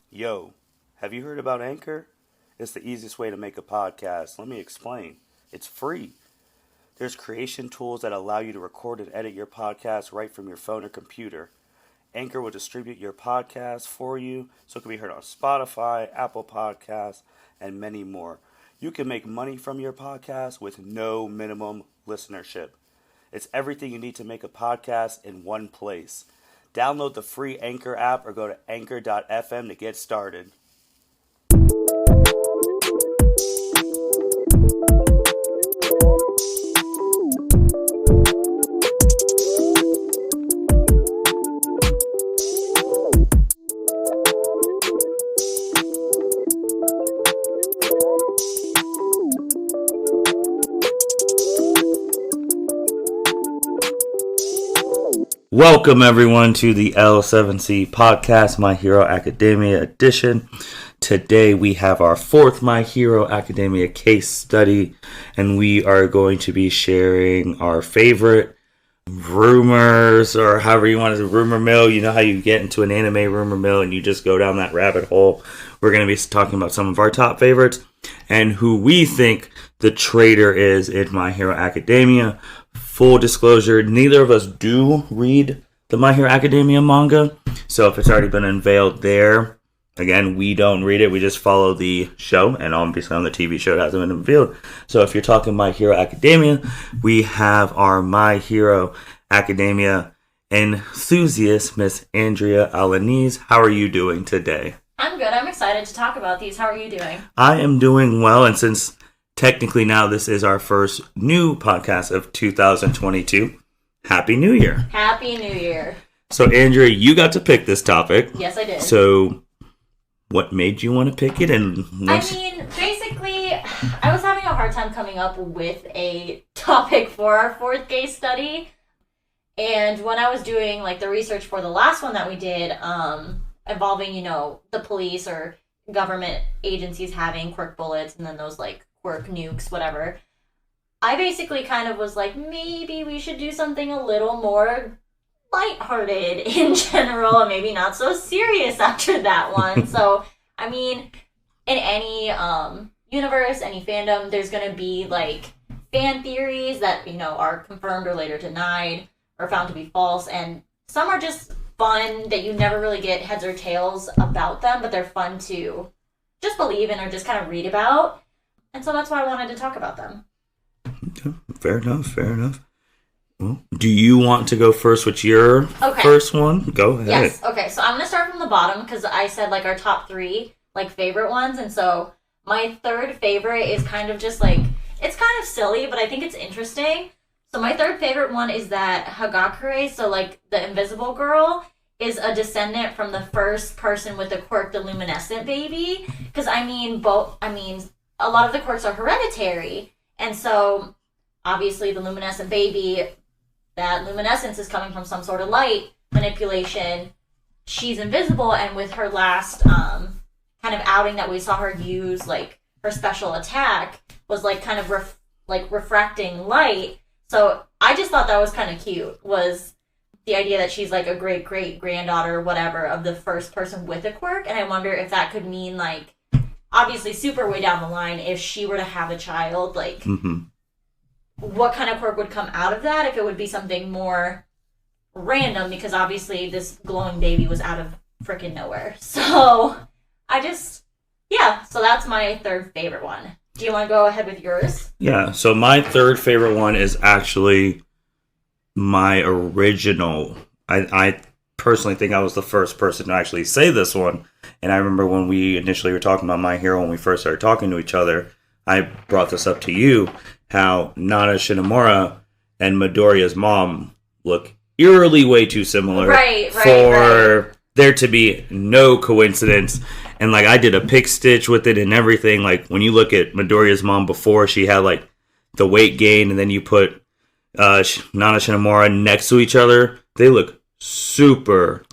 Yo, have you heard about Anchor? It's the easiest way to make a podcast. Let me explain. It's free. There's creation tools that allow you to record and edit your podcast right from your phone or computer. Anchor will distribute your podcast for you so it can be heard on Spotify, Apple Podcasts, and many more. You can make money from your podcast with no minimum listenership. It's everything you need to make a podcast in one place. Download the free Anchor app or go to anchor.fm to get started. Welcome everyone to the L7C Podcast, My Hero Academia edition. Today we have our fourth My Hero Academia case study, and we are going to be sharing our favorite rumors, or however you want to, rumor mill. You know how you get into an anime rumor mill and you just go down that rabbit hole. We're going to be talking about some of our top favorites and who we think the traitor is in My Hero Academia. Full disclosure, neither of us do read the My Hero Academia manga, so if it's already been unveiled there, again, we don't read it, we just follow the show, and obviously on the TV show it hasn't been unveiled. So if you're talking My Hero Academia, we have our My Hero Academia enthusiast, Miss Andrea Alanis. How are you doing today? I'm good. I'm excited to talk about these. How are you doing? I am doing well, and since technically now this is our first new podcast of 2022, Happy New Year. Happy New Year. So Andrea, you got to pick this topic. Yes, I did. So what made you want to pick it? Basically, I was having a hard time coming up with a topic for our fourth case study. And when I was doing the research for the last one that we did, involving, the police or government agencies having quirk bullets and then those quirk nukes, whatever, I basically kind of was like, maybe we should do something a little more lighthearted in general and maybe not so serious after that one. So, in any universe, any fandom, there's going to be fan theories that, are confirmed or later denied or found to be false, and some are just fun that you never really get heads or tails about them, but they're fun to just believe in or just kind of read about. And so that's why I wanted to talk about them. Okay, fair enough. Well, do you want to go first with your first one? Go ahead. Yes, okay. So I'm going to start from the bottom because I said our top three favorite ones. And so my third favorite is kind of just it's kind of silly, but I think it's interesting. So my third favorite one is that Hagakure, so the invisible girl, is a descendant from the first person with the quirk, the luminescent baby. Because a lot of the quirks are hereditary. And so, obviously, the luminescent baby, that luminescence is coming from some sort of light manipulation. She's invisible, and with her last kind of outing that we saw her use, her special attack was kind of refracting light. So I just thought that was kind of cute, was the idea that she's a great-great-granddaughter or whatever of the first person with a quirk. And I wonder if that could mean obviously super way down the line, if she were to have a child, what kind of quirk would come out of that, if it would be something more random, because obviously this glowing baby was out of freaking nowhere. So so that's my third favorite one. Do you want to go ahead with yours? Yeah, so my third favorite one is actually my original. I personally think I was the first person to actually say this one. And I remember when we initially were talking about My Hero, when we first started talking to each other, I brought this up to you, how Nana Shinomura and Midoriya's mom look eerily way too similar for there to be no coincidence. And I did a pick stitch with it and everything. When you look at Midoriya's mom before, she had the weight gain, and then you put Nana Shinomura next to each other, they look super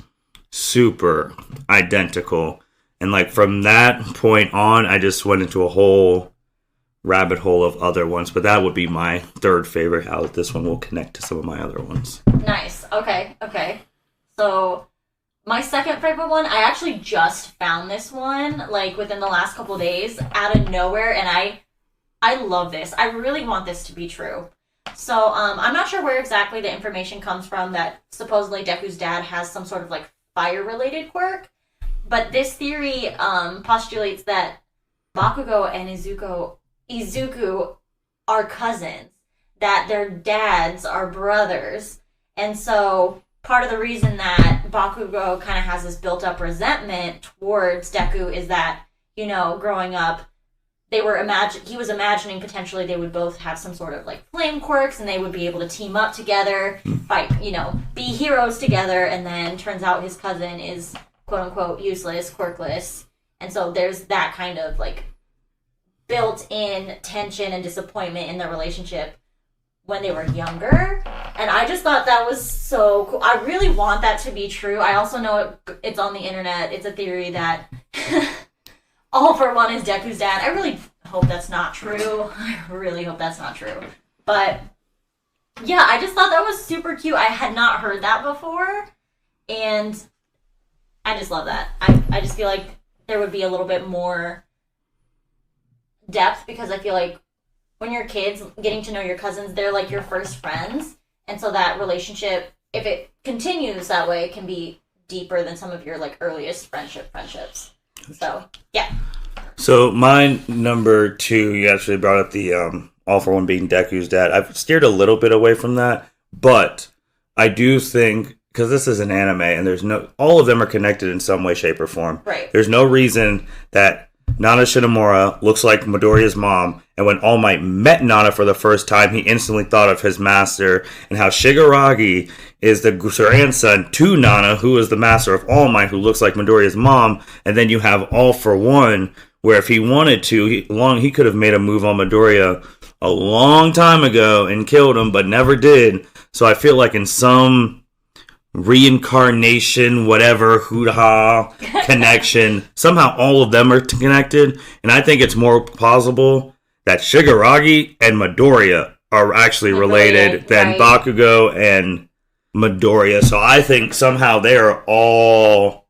identical. And from that point on, I just went into a whole rabbit hole of other ones, but that would be my third favorite. How this one will connect to some of my other ones. Nice. Okay. So My second favorite one, I actually just found this one, like, within the last couple days, out of nowhere, and I love this. I really want this to be true. So, I'm not sure where exactly the information comes from that supposedly Deku's dad has some sort of, like, fire-related quirk, but this theory postulates that Bakugo and Izuku are cousins, that their dads are brothers, and so part of the reason that Bakugo kind of has this built-up resentment towards Deku is that, you know, growing up, he was imagining potentially they would both have some sort of, like, flame quirks, and they would be able to team up together, fight, you know, be heroes together, and then turns out his cousin is, quote-unquote, useless, quirkless, and so there's that kind of, like, built-in tension and disappointment in their relationship when they were younger, and I just thought that was so cool. I really want that to be true. I also know it's on the internet. It's a theory that All for One is Deku's dad. I really hope that's not true. I really hope that's not true. But yeah, I just thought that was super cute. I had not heard that before, and I just love that. I just feel like there would be a little bit more depth, because I feel like when you're kids, getting to know your cousins, they're like your first friends. And so that relationship, if it continues that way, can be deeper than some of your, like, earliest friendships. So, yeah. So my number 2, you actually brought up the All for One being Deku's dad. I've steered a little bit away from that, but I do think, because this is an anime, and all of them are connected in some way, shape, or form. Right. There's no reason that Nana Shinomura looks like Midoriya's mom, and when All Might met Nana for the first time, he instantly thought of his master, and how Shigaraki is the grandson to Nana, who is the master of All Might, who looks like Midoriya's mom, and then you have All for One, where if he wanted to, he could have made a move on Midoriya a long time ago and killed him, but never did. So I feel like in some reincarnation, whatever, hoo-ha connection, somehow all of them are connected, and I think it's more plausible that Shigaraki and Midoriya are actually related than right. Bakugo and Midoriya. So I think somehow they are all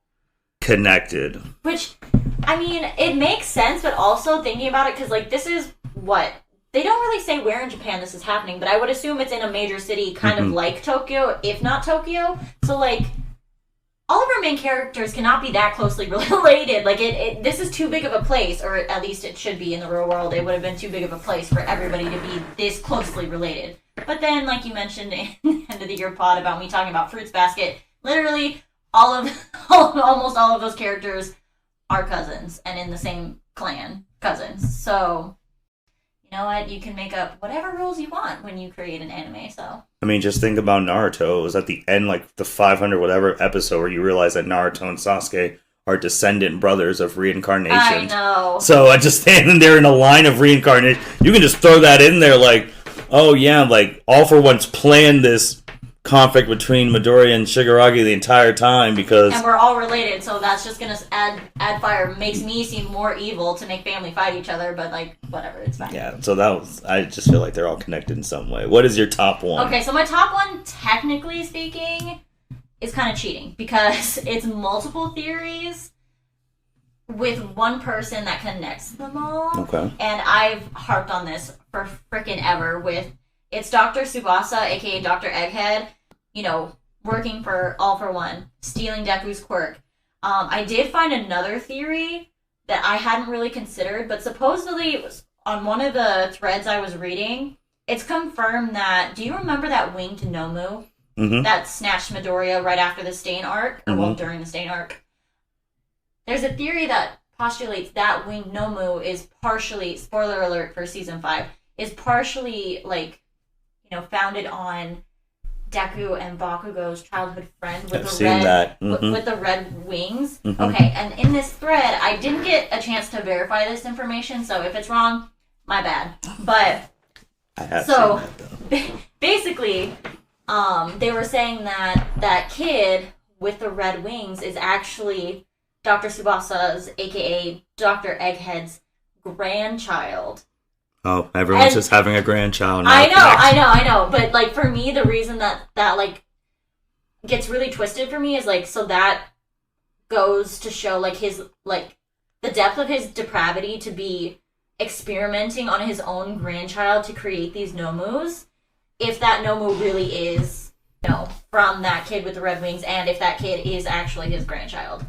connected. Which, I mean, it makes sense, but also thinking about it, because, like, this is what... They don't really say where in Japan this is happening, but I would assume it's in a major city, kind of like Tokyo, if not Tokyo. So, like, all of our main characters cannot be that closely related. Like, this is too big of a place, or at least it should be in the real world. It would have been too big of a place for everybody to be this closely related. But then, like you mentioned in the end of the year pod about me talking about Fruits Basket, literally almost all of those characters are cousins, and in the same clan, cousins. So... You know what? You can make up whatever rules you want when you create an anime, so... I mean, just think about Naruto. It was at the end, like, the 500 whatever episode where you realize that Naruto and Sasuke are descendant brothers of reincarnation. I know. So, I just standing there in a line of reincarnation. You can just throw that in there, like, oh, yeah, like, All for One's planned this conflict between Midoriya and Shigaraki the entire time because... And we're all related, so that's just gonna add fire. Makes me seem more evil to make family fight each other, but, like, whatever, it's fine. Yeah, so I just feel like they're all connected in some way. What is your top one? Okay, so my top one, technically speaking, is kind of cheating, because it's multiple theories with one person that connects them all. Okay. And I've harped on this for frickin' ever with... It's Dr. Tsubasa, aka Dr. Egghead, you know, working for All for One, stealing Deku's quirk. I did find another theory that I hadn't really considered, but supposedly it was on one of the threads I was reading, it's confirmed that... Do you remember that winged Nomu? Mm-hmm. That snatched Midoriya right after the Stain arc? Or, well, during the Stain arc. There's a theory that postulates that winged Nomu is partially... Spoiler alert for Season 5. Is partially, like... You know, founded on Deku and Bakugo's childhood friend with with the red wings. Mm-hmm. Okay, and in this thread, I didn't get a chance to verify this information, so if it's wrong, my bad. But I have seen that, though. Basically, they were saying that that kid with the red wings is actually Dr. Tsubasa's, aka Dr. Egghead's grandchild. Oh, everyone's just having a grandchild now. I know. But, like, for me, the reason that like, gets really twisted for me is, like, so that goes to show, like, his, like, the depth of his depravity to be experimenting on his own grandchild to create these nomus, if that nomu really is, from that kid with the red wings, and if that kid is actually his grandchild.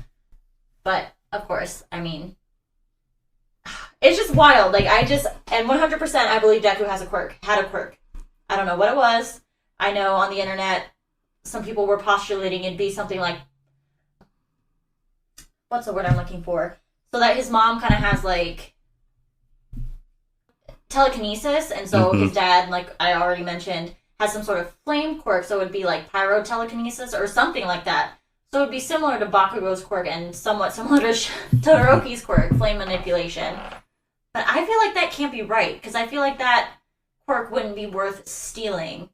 But, of course, I mean, it's just wild. Like, and 100% I believe Deku had a quirk. I don't know what it was. I know on the internet, some people were postulating it'd be something like, what's the word I'm looking for? So that his mom kind of has, like, telekinesis, and so his dad, like I already mentioned, has some sort of flame quirk, so it would be like pyro telekinesis or something like that. So it would be similar to Bakugo's quirk and somewhat similar to Todoroki's quirk, flame manipulation. But I feel like that can't be right, because I feel like that quirk wouldn't be worth stealing.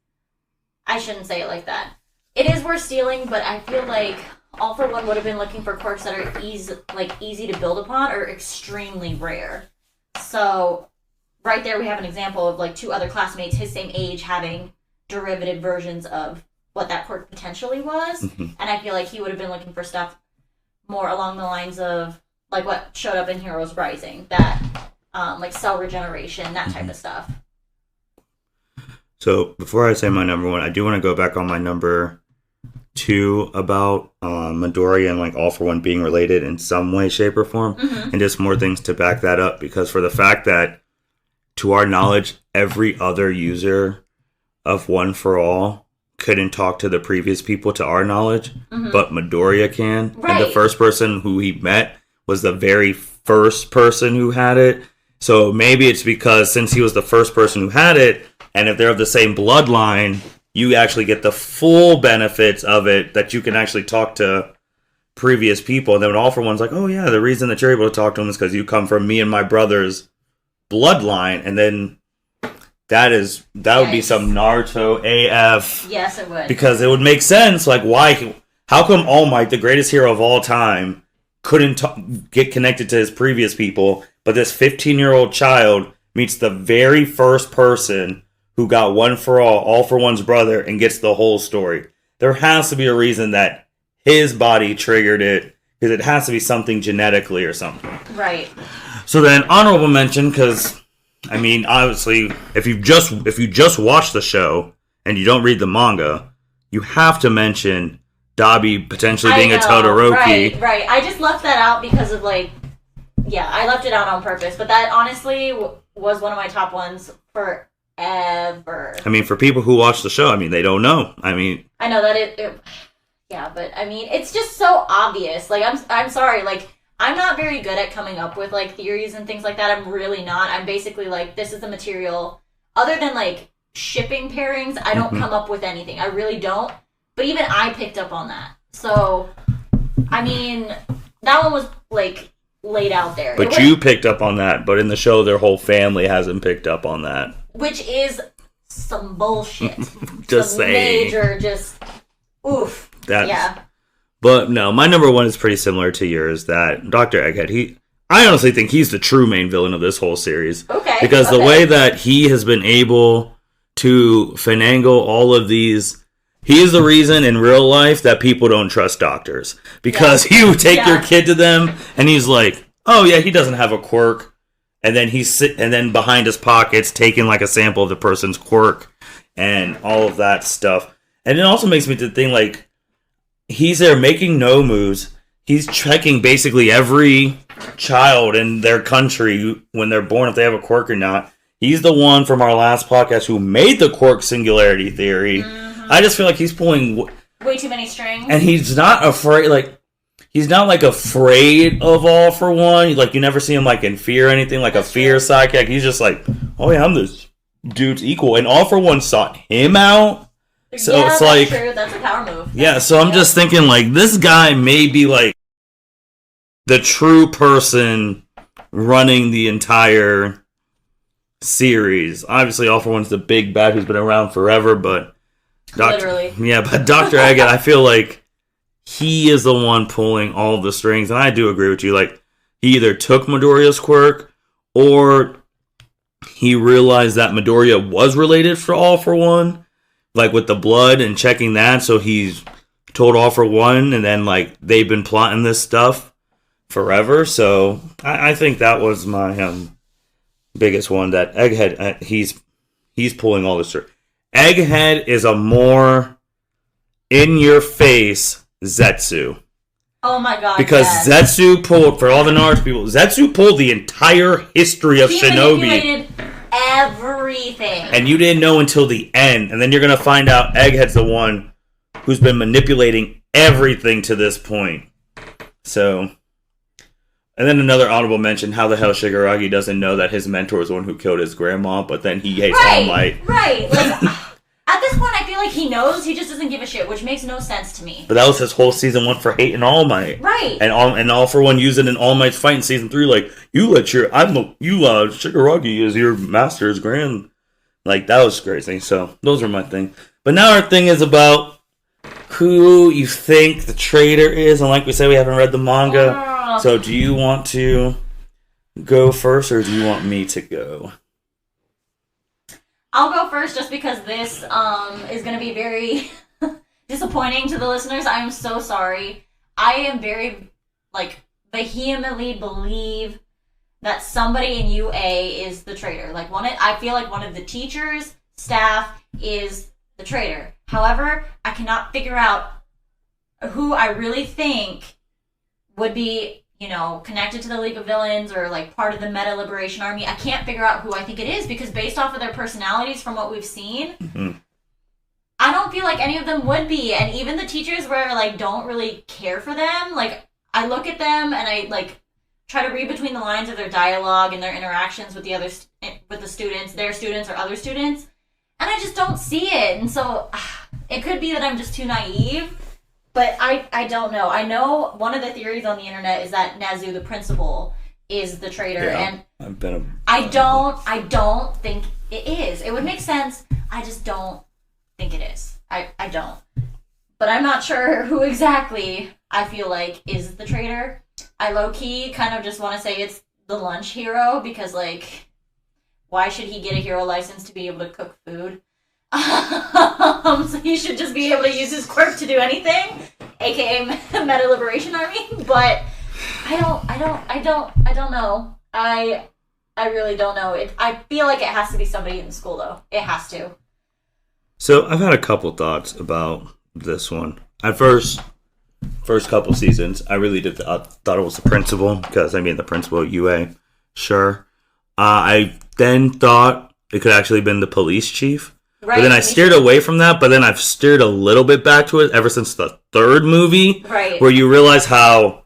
I shouldn't say it like that. It is worth stealing, but I feel like All For One would have been looking for quirks that are easy to build upon or extremely rare. So right there we have an example of, like, two other classmates his same age having derivative versions of what that quirk potentially was. And I feel like he would have been looking for stuff more along the lines of, like, what showed up in Heroes Rising, that like cell regeneration, that type of stuff. So before I say my number one, I do want to go back on my number two about Midoriya and, like, All For One being related in some way, shape, or form, and just more things to back that up, because for the fact that, to our knowledge, every other user of One For All couldn't talk to the previous people, to our knowledge, but Midoriya can. Right. And the first person who he met was the very first person who had it. So maybe it's because since he was the first person who had it, and if they're of the same bloodline, you actually get the full benefits of it, that you can actually talk to previous people. And then All For One's like, oh yeah, the reason that you're able to talk to him is because you come from me and my brother's bloodline. And then that would be some Naruto AF. Yes, it would. Because it would make sense. Like, how come All Might, the greatest hero of all time, couldn't get connected to his previous people, but this 15-year-old child meets the very first person who got One For All For One's brother, and gets the whole story? There has to be a reason that his body triggered it, because it has to be something genetically or something. Right. So then, honorable mention, because, I mean, obviously, if you just watch the show and you don't read the manga, you have to mention Dabi potentially being a Todoroki. Right. I just left that out because of, like, I left it out on purpose. But that honestly was one of my top ones forever. I mean, for people who watch the show, I mean, they don't know. I mean, I know that but I mean, it's just so obvious. Like, I'm sorry, like, I'm not very good at coming up with, like, theories and things like that. I'm really not. I'm basically like, this is the material. Other than, like, shipping pairings, I don't come up with anything. I really don't. But even I picked up on that. So, I mean, that one was, like, laid out there. But you picked up on that. But in the show, their whole family hasn't picked up on that. Which is some bullshit. Just some saying. Major, just, oof. Yeah. But no, my number one is pretty similar to yours, that Dr. Egghead, I honestly think he's the true main villain of this whole series. Okay. Because the way that he has been able to finagle all of these, he is the reason in real life that people don't trust doctors. Because you take your kid to them, and he's like, oh yeah, he doesn't have a quirk. And then and then behind his pockets, taking like a sample of the person's quirk and all of that stuff. And it also makes me think, like, he's there making no moves. He's checking basically every child in their country when they're born, if they have a quirk or not. He's the one from our last podcast who made the quirk singularity theory. I just feel like he's pulling way too many strings. And he's not afraid, like, he's not, like, afraid of All For One. Like, you never see him, like, in fear or anything, like a fear sidekick. He's just like, oh yeah, I'm this dude's equal. And All For One sought him out. So it's that's like, true. That's a power move. Yeah, so I'm just thinking, like, this guy may be, like, the true person running the entire series. Obviously, All For One's the big bad who's been around forever, but literally. Yeah, but Dr. Egghead, I feel like he is the one pulling all the strings, and I do agree with you. Like, he either took Midoriya's quirk, or he realized that Midoriya was related for All For One, like with the blood and checking that, so he told all for one, and then like they've been plotting this stuff forever. So I think that was my biggest one. That Egghead, he's pulling all this through. Egghead is a more in your face Zetsu. Oh my god! Because yes. Zetsu pulled, for all the Naruto people, Zetsu pulled the entire history of Shinobi. Manipulated everything. And you didn't know until the end. And then you're going to find out Egghead's the one who's been manipulating everything to this point. So, and then another honorable mention, how the hell Shigaraki doesn't know that his mentor is the one who killed his grandma, but then he hates All Might. Right, like, at this point I feel like he knows, he just doesn't give a shit, which makes no sense to me. But that was his whole season 1 for hating All Might. Right. And All for One using an All Might's fight in season 3, like, Shigaraki is your master's grand. Like, that was crazy. So, those were my thing. But now our thing is about who you think the traitor is. And like we said, we haven't read the manga. So do you want to go first, or do you want me to go? I'll go first just because this is going to be very disappointing to the listeners. I am so sorry. I am very, vehemently believe that somebody in UA is the traitor. I feel like one of the teachers, staff is the traitor. However, I cannot figure out who I really think would be, connected to the League of Villains or part of the Meta Liberation Army. I can't figure out who I think it is because based off of their personalities from what we've seen, I don't feel like any of them would be. And even the teachers where don't really care for them, I look at them and I try to read between the lines of their dialogue and their interactions with the students, their students or other students, and I just don't see it. And so it could be that I'm just too naive. But I don't know. I know one of the theories on the internet is that Nazu, the principal, is the traitor, and I don't think it is. It would make sense. I just don't think it is. I don't. But I'm not sure who exactly I feel like is the traitor. I low-key kind of just want to say it's the lunch hero because, why should he get a hero license to be able to cook food? So he should just be able to use his quirk to do anything, aka Meta Liberation Army. But I don't know. I really don't know. I feel like it has to be somebody in the school though. It has to. So I've had a couple thoughts about this one. At first couple seasons, I really did. I thought it was the principal because the principal at UA. Sure. I then thought it could actually have been the police chief. Right, but then I steered away from that, but then I've steered a little bit back to it ever since the third movie, right, where you realize how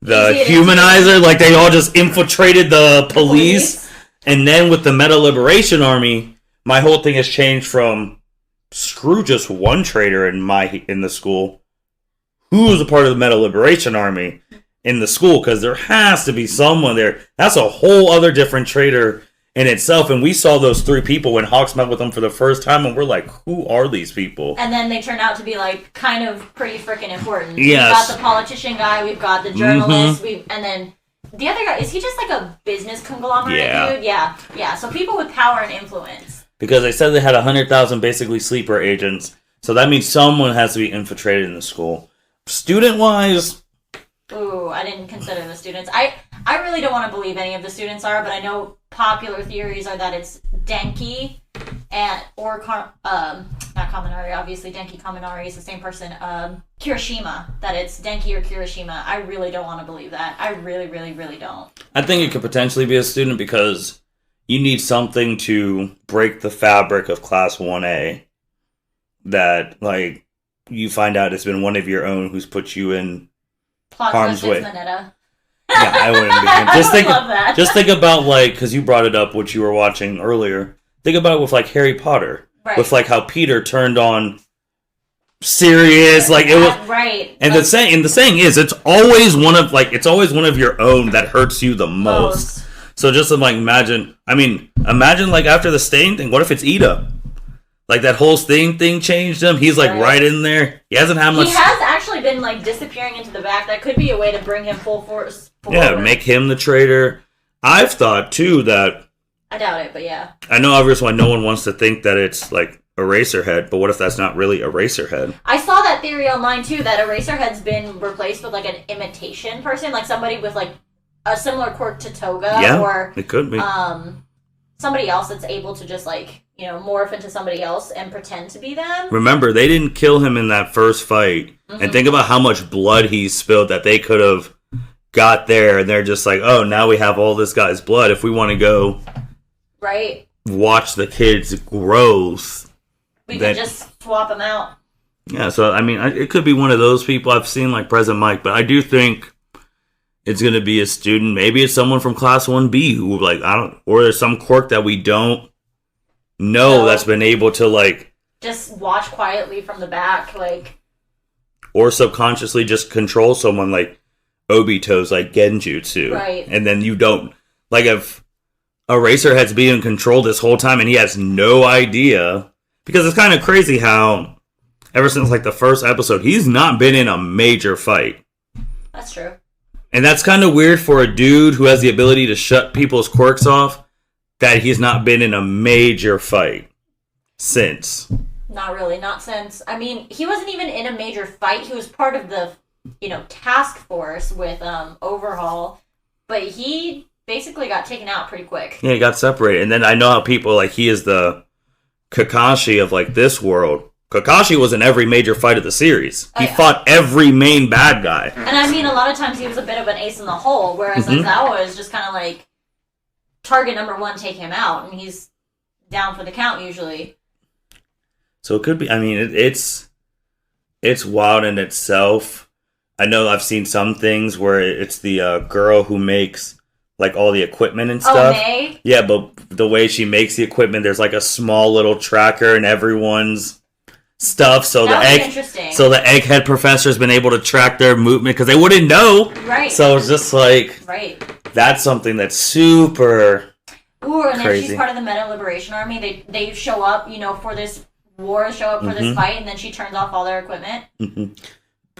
the humanizer, they all just infiltrated the police. And then with the Meta Liberation Army, my whole thing has changed from screw just one traitor in the school. Who is a part of the Meta Liberation Army in the school? Because there has to be someone there. That's a whole other different traitor in itself, and we saw those three people when Hawks met with them for the first time, and we're like, who are these people? And then they turn out to be kind of pretty freaking important. Yes. We've got the politician guy, we've got the journalist, and then the other guy, is he just a business conglomerate dude? Yeah. So people with power and influence. Because they said they had 100,000 basically sleeper agents, so that means someone has to be infiltrated in the school. Student-wise, ooh, I didn't consider the students. I really don't want to believe any of the students are, but I know popular theories are that it's Denki or not Kaminari, obviously Denki Kaminari is the same person. Kirishima, that it's Denki or Kirishima. I really don't want to believe that. I really, really, really don't. I think it could potentially be a student because you need something to break the fabric of Class 1A that, you find out it's been one of your own who's put you in harm's way. Mineta. Yeah, I wouldn't be. Love that. Just think about because you brought it up, what you were watching earlier. Think about it with Harry Potter, right. With how Peter turned on Sirius, it was right. And the saying is, it's always one of your own that hurts you the most. So just imagine. Imagine after the Stain thing. What if it's Ida? That whole Stain thing changed him. He's right in there. He hasn't had much. He has actually been disappearing into the back. That could be a way to bring him full force forward. Yeah, make him the traitor. I've thought too that. I doubt it, but yeah. I know obviously no one wants to think that it's Eraserhead, but what if that's not really Eraserhead? I saw that theory online too, that Eraserhead's been replaced with like an imitation person, like somebody with like a similar quirk to Toga, or it could be somebody else that's able to just like, you know, morph into somebody else and pretend to be them. Remember, they didn't kill him in that first fight, and think about how much blood he spilled that they could have got there, and they're just like, oh, now we have all this guy's blood. If we want to go watch the kids' growth, we can just swap them out. Yeah, so I mean, it could be one of those people. I've seen like President Mike, but I do think it's going to be a student. Maybe it's someone from Class 1B who like, or there's some quirk that we don't know that's been able to like just watch quietly from the back, like, or subconsciously just control someone like Obito's like Genjutsu. Right. And then you don't, like, if Eraserhead's being controlled this whole time and he has no idea, because it's kind of crazy how ever since like the first episode, he's not been in a major fight. That's true. And that's kind of weird for a dude who has the ability to shut people's quirks off, that he's not been in a major fight since. Not really, not since. I mean, he wasn't even in a major fight. He was part of the, you know, task force with Overhaul, but he basically got taken out pretty quick. Yeah, he got separated. And then I know how people, like, he is the Kakashi of, like, this world. Kakashi was in every major fight of the series. He fought every main bad guy. And I mean, a lot of times he was a bit of an ace in the hole, whereas Aizawa is just kind of like, target number one, take him out, and he's down for the count usually. So it could be, I mean, it's wild in itself. I know I've seen some things where it's the girl who makes like all the equipment and stuff. Oh, May? Yeah, but the way she makes the equipment, there's like a small little tracker in everyone's stuff. So the egghead professor's been able to track their movement because they wouldn't know. Right. So it's just like, that's something that's super and crazy. Then she's part of the Meta Liberation Army. They show up, you know, for this war, show up for this fight, and then she turns off all their equipment.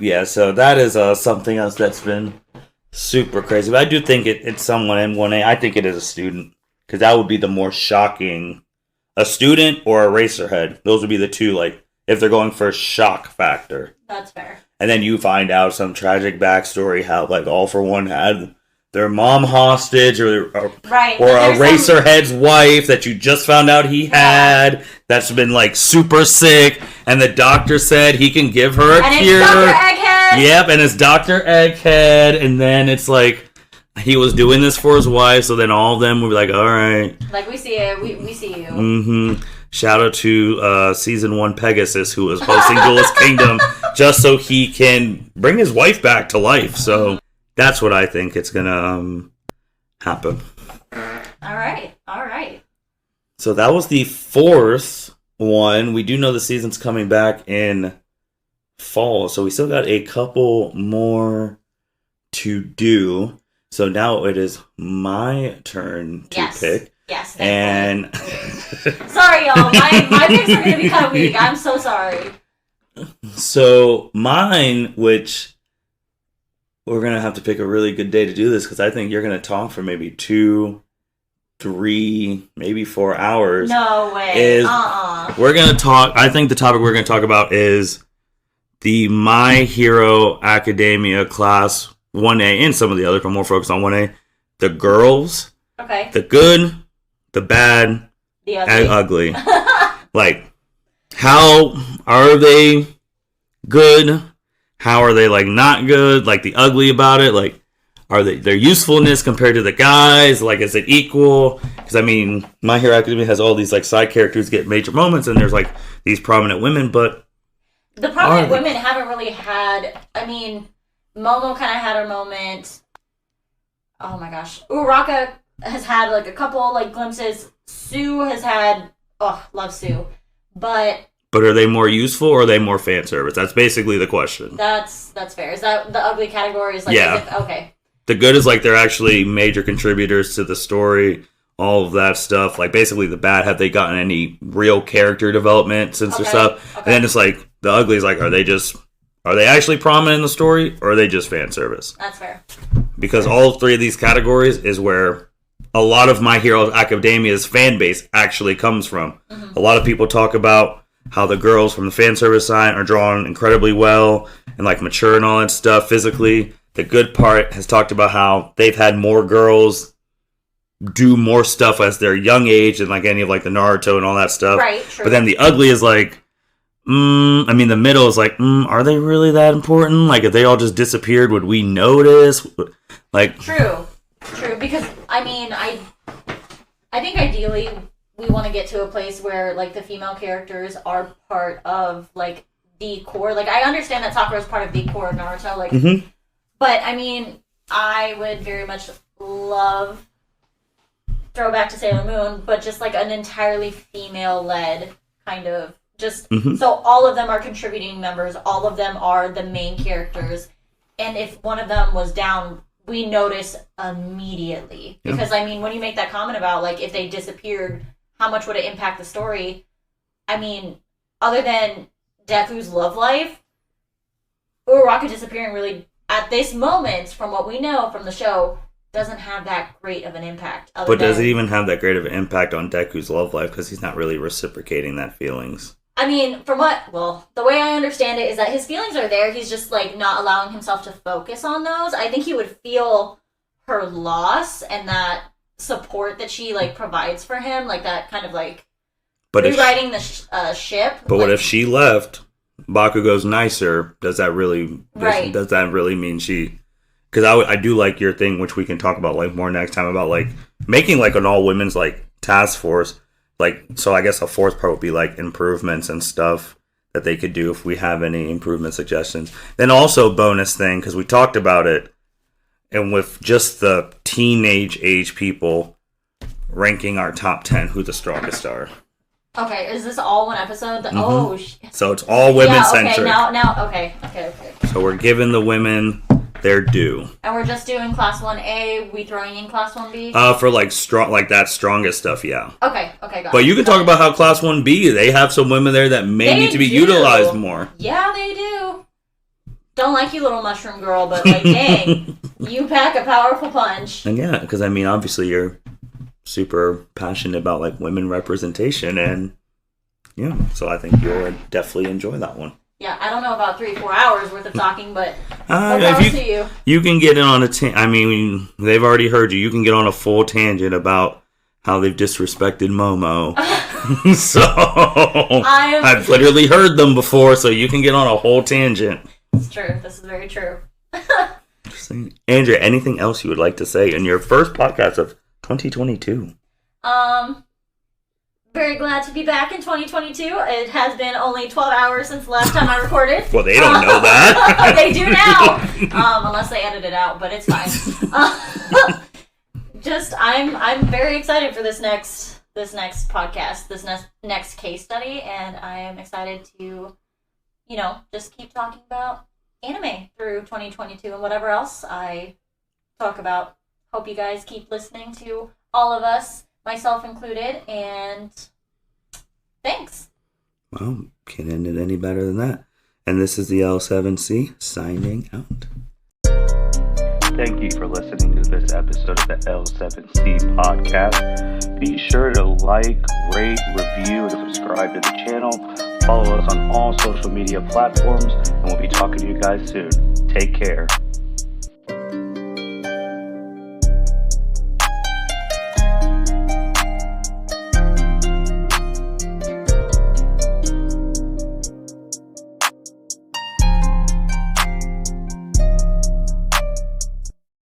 Yeah, so that is something else that's been super crazy. But I do think it's someone in 1A. I think it is a student, because that would be the more shocking. A student or a Eraserhead. Those would be the two, like, if they're going for shock factor. That's fair. And then you find out some tragic backstory, how, like, All For One had their mom hostage, or a Eraserhead's wife that you just found out he had, that's been, like, super sick, and the doctor said he can give her a cure. It's Dr. Egghead! Yep, and it's Dr. Egghead, and then it's like, he was doing this for his wife, so then all of them would be like, alright. Like, we see it, we see you. Shout out to Season 1 Pegasus, who was hosting Duelist Kingdom, just so he can bring his wife back to life, so that's what I think it's gonna happen. Alright. So that was the fourth one. We do know the season's coming back in fall, so we still got a couple more to do. So now it is my turn to pick. Yes. And sorry, y'all. My picks are gonna be kind of weak. I'm so sorry. So mine, which we're gonna have to pick a really good day to do this, because I think you're gonna talk for maybe 2, 3, maybe 4 hours. No way. We're gonna talk. I think the topic we're gonna talk about is the My Hero Academia Class 1A, and some of the others, but more focused on 1A. The girls. Okay. The good, the bad, the ugly. Like, how are they good? How are they, like, not good? Like, the ugly about it? Like, are they their usefulness compared to the guys? Like, is it equal? Because, I mean, My Hero Academia has all these, like, side characters get major moments, and there's, like, these prominent women, but the prominent women haven't really had... I mean, Momo kind of had her moment. Oh, my gosh. Uraraka has had, like, a couple, like, glimpses. Sue has had... Oh, love Sue. But are they more useful, or are they more fan service? That's basically the question. That's fair. Is that the ugly category? Is like, okay. The good is like they're actually major contributors to the story, all of that stuff. Like, basically the bad, have they gotten any real character development since their stuff? Okay. And then it's like the ugly is like, are they actually prominent in the story, or are they just fan service? That's fair. Because all three of these categories is where a lot of My Hero Academia's fan base actually comes from. A lot of people talk about how the girls from the fan service side are drawn incredibly well and like mature and all that stuff physically. The good part has talked about how they've had more girls do more stuff as their young age than like any of like the Naruto and all that stuff. Right, true. But then the ugly is like, I mean, the middle is like, are they really that important? Like, if they all just disappeared, would we notice? Like, true, because I mean, I think ideally we want to get to a place where like the female characters are part of like the core. Like, I understand that Sakura is part of the core of Naruto, like, but I mean, I would very much love throwback to Sailor Moon, but just like an entirely female-led kind of just so all of them are contributing members, all of them are the main characters, and if one of them was down, we notice immediately. Because I mean, when you make that comment about like if they disappeared, how much would it impact the story? I mean, other than Deku's love life, Uraraka disappearing really at this moment, from what we know from the show, doesn't have that great of an impact. But does it even have that great of an impact on Deku's love life? Because he's not really reciprocating that feelings. I mean, the way I understand it is that his feelings are there. He's just, like, not allowing himself to focus on those. I think he would feel her loss and that support that she, like, provides for him. Like, that kind of, like, rewriting the ship. But what if she left, Bakugo's nicer? Does that really... Right. Does that really mean she... Because I do like your thing, which we can talk about like more next time, about like making like an all women's like task force. Like, so I guess a fourth part would be like improvements and stuff that they could do if we have any improvement suggestions. Then also bonus thing, because we talked about it, and with just the teenage age people ranking our top 10 who the strongest are. Okay, is this all one episode? Oh, shit. So it's all women centric. Okay. So we're giving the women their due. And we're just doing class 1A, we throwing in class 1B? For like strong, like that strongest stuff, yeah. Okay, got it. But you can talk about how class 1B, they have some women there that may need to be utilized more. Yeah, they do. Don't like you, little mushroom girl, but like, dang, you pack a powerful punch. And yeah, because I mean, obviously you're super passionate about like women representation, and yeah, so I think you'll definitely enjoy that one. Yeah, I don't know about 3-4 hours worth of talking, but you can get in on I mean, they've already heard you. You can get on a full tangent about how they've disrespected Momo. So I've literally heard them before, so you can get on a whole tangent. It's true. This is very true. Andrea, anything else you would like to say in your first podcast of 2022? Very glad to be back in 2022. It has been only 12 hours since the last time I recorded. Well, they don't know that. They do now. Unless they edit it out, but it's fine. I'm very excited for this next podcast, this next case study, and I am excited to, just keep talking about anime through 2022 and whatever else I talk about. Hope you guys keep listening to all of us, myself included, and thanks. Well, can't end it any better than that. And this is the L7C signing out. Thank you for listening to this episode of the L7C Podcast. Be sure to like, rate, review, and subscribe to the channel. Follow us on all social media platforms, and we'll be talking to you guys soon. Take care.